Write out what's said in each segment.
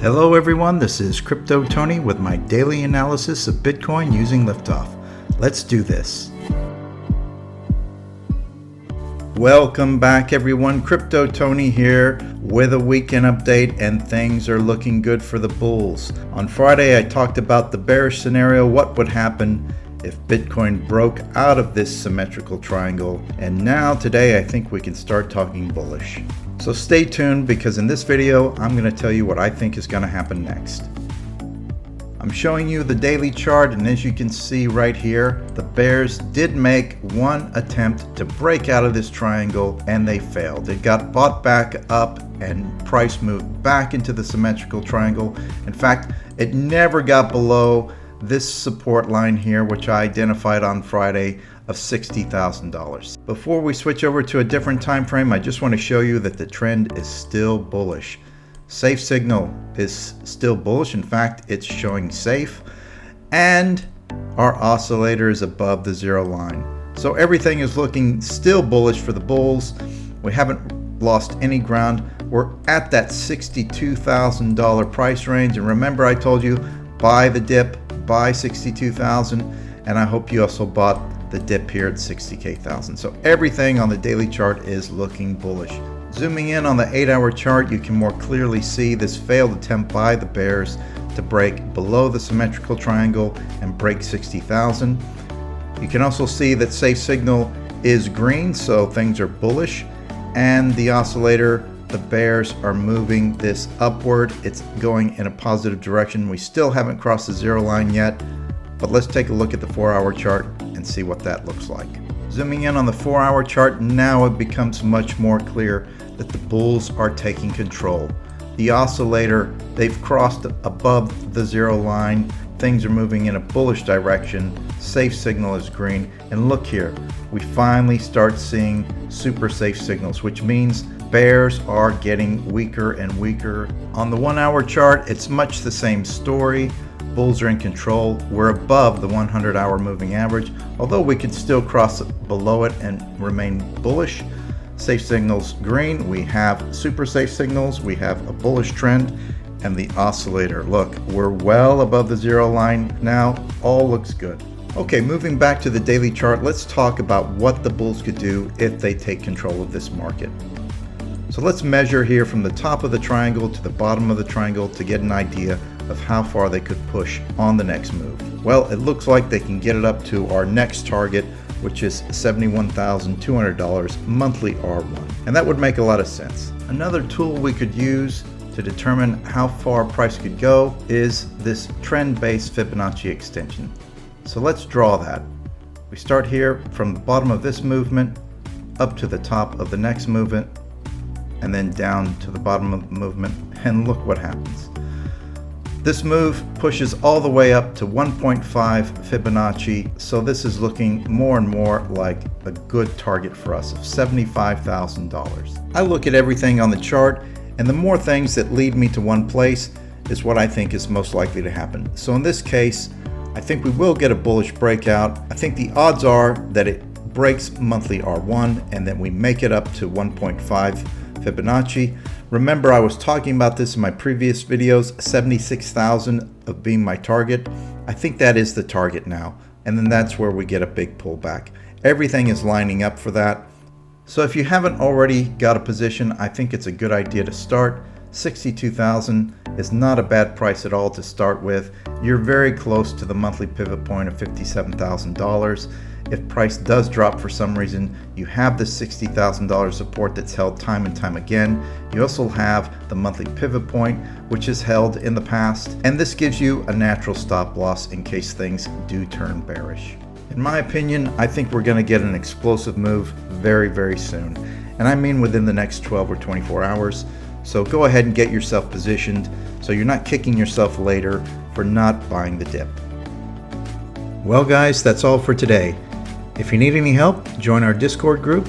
Hello everyone, this is Crypto Tony with my daily analysis of Bitcoin using Liftoff. Let's do this. Welcome back everyone, Crypto Tony here with a weekend update, and things are looking good for the bulls. On Friday I talked about the bearish scenario, what would happen if Bitcoin broke out of this symmetrical triangle, and now today I think we can start talking bullish. So stay tuned, because in this video I'm going to tell you what I think is going to happen next. I'm showing you the daily chart, and as you can see right here, the bears did make one attempt to break out of this triangle and they failed. It got bought back up and price moved back into the symmetrical triangle. In fact, it never got below this support line here, which I identified on Friday, of $60,000. Before we switch over to a different time frame, I just want to show you that the trend is still bullish. Safe signal is still bullish. In fact, it's showing safe, and our oscillator is above the zero line. So everything is looking still bullish for the bulls. We haven't lost any ground. We're at that $62,000 price range, and remember I told you buy the dip, buy 62,000, and I hope you also bought the dip here at 60,000. So everything on the daily chart is looking bullish. Zooming in on the 8-hour chart, you can more clearly see this failed attempt by the bears to break below the symmetrical triangle and break 60,000. You can also see that safe signal is green, so things are bullish, and the oscillator, the bears are moving this upward. It's going in a positive direction. We still haven't crossed the zero line yet, but let's take a look at the 4-hour chart and see what that looks like. Zooming in on the 4-hour chart, now it becomes much more clear that the bulls are taking control. The oscillator, they've crossed above the zero line. Things are moving in a bullish direction. Safe signal is green, and look here, we finally start seeing super safe signals, which means bears are getting weaker and weaker. On the 1-hour chart, it's much the same story. Bulls are in control. We're above the 100-hour moving average, although we could still cross below it and remain bullish. Safe signals green. We have super safe signals. We have a bullish trend, and the oscillator, look, we're well above the zero line now. All looks good. Okay, moving back to the daily chart, let's talk about what the bulls could do if they take control of this market. So let's measure here from the top of the triangle to the bottom of the triangle to get an idea of how far they could push on the next move. Well, it looks like they can get it up to our next target, which is $71,200 monthly R1. And that would make a lot of sense. Another tool we could use to determine how far price could go is this trend-based Fibonacci extension. So let's draw that. We start here from the bottom of this movement up to the top of the next movement, and then down to the bottom of the movement, and look what happens. This move pushes all the way up to 1.5 Fibonacci, so this is looking more and more like a good target for us of $75,000. I look at everything on the chart, and the more things that lead me to one place is what I think is most likely to happen. So in this case, I think we will get a bullish breakout. I think the odds are that it breaks monthly R1 and then we make it up to 1.5 Fibonacci. Remember, I was talking about this in my previous videos, 76,000 of being my target. I think that is the target now, and then that's where we get a big pullback. Everything is lining up for that. So if you haven't already got a position, I think it's a good idea to start. 62,000 is not a bad price at all to start with. You're very close to the monthly pivot point of $57,000. If price does drop for some reason, you have the $60,000 support that's held time and time again. You also have the monthly pivot point, which is held in the past, and this gives you a natural stop loss in case things do turn bearish. In my opinion, I think we're going to get an explosive move very, very soon, and I mean within the next 12 or 24 hours. So go ahead and get yourself positioned so you're not kicking yourself later for not buying the dip. Well guys, that's all for today. If you need any help, join our Discord group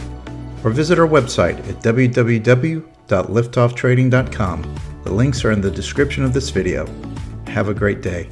or visit our website at www.liftofftrading.com. The links are in the description of this video. Have a great day.